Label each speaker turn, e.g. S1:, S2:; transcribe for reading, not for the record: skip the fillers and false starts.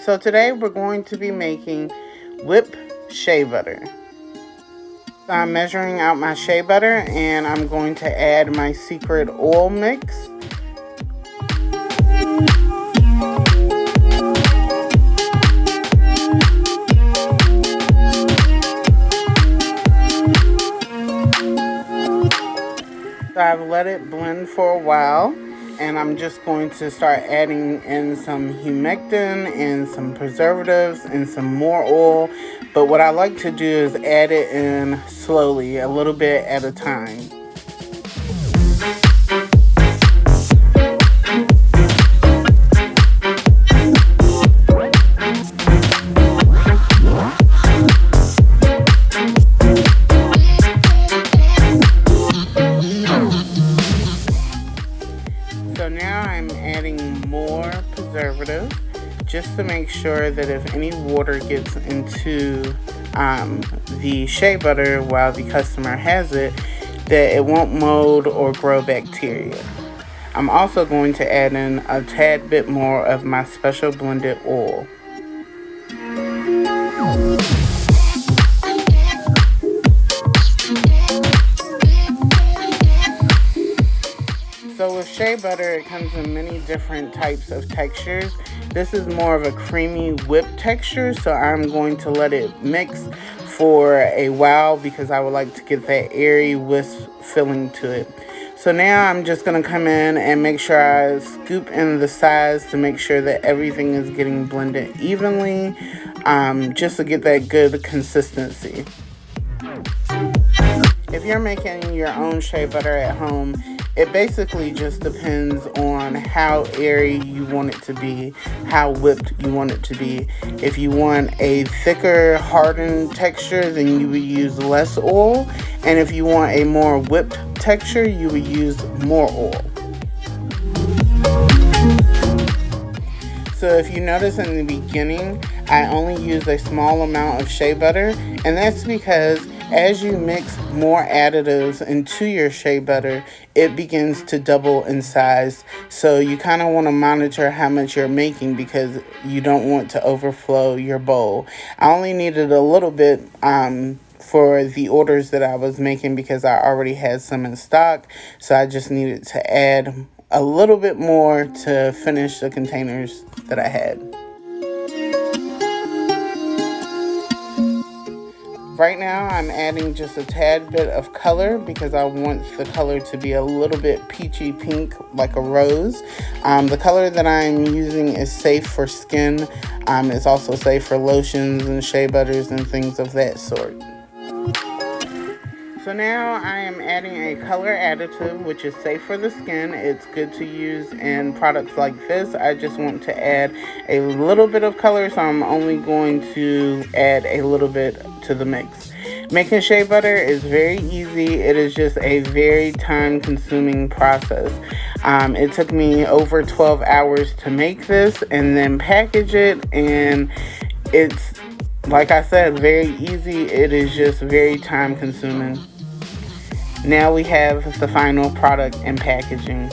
S1: So today we're going to be making whipped shea butter. I'm measuring out my shea butter and I'm going to add my secret oil mix. So I've let it blend for a while, and I'm just going to start adding in some humectant and some preservatives and some more oil. But what I like to do is add it in slowly, a little bit at a time. So now I'm adding more preservative just to make sure that if any water gets into the shea butter while the customer has it, that it won't mold or grow bacteria. I'm also going to add in a tad bit more of my special blended oil. So with shea butter, it comes in many different types of textures. This is more of a creamy whip texture, so I'm going to let it mix for a while because I would like to get that airy wisp feeling to it. So now I'm just going to come in and make sure I scoop in the sides to make sure that everything is getting blended evenly, just to get that good consistency. If you're making your own shea butter at home, it basically just depends on how airy you want it to be, how whipped you want it to be. If you want a thicker, hardened texture, then you would use less oil. And if you want a more whipped texture, you would use more oil. So if you notice in the beginning, I only use a small amount of shea butter, and that's because as you mix more additives into your shea butter, it begins to double in size. So you kind of want to monitor how much you're making because you don't want to overflow your bowl. I only needed a little bit for the orders that I was making because I already had some in stock. So I just needed to add a little bit more to finish the containers that I had. Right now I'm adding just a tad bit of color because I want the color to be a little bit peachy pink like a rose. The color that I'm using is safe for skin. It's also safe for lotions and shea butters and things of that sort. So now I am adding a color additive which is safe for the skin. It's good to use in products like this. I just want to add a little bit of color, so I'm only going to add a little bit to the mix. Making shea butter is very easy. It is just a very time-consuming process. It took me over 12 hours to make this and then package it, and it's, like I said, very easy. It is just very time-consuming. Now we have the final product and packaging.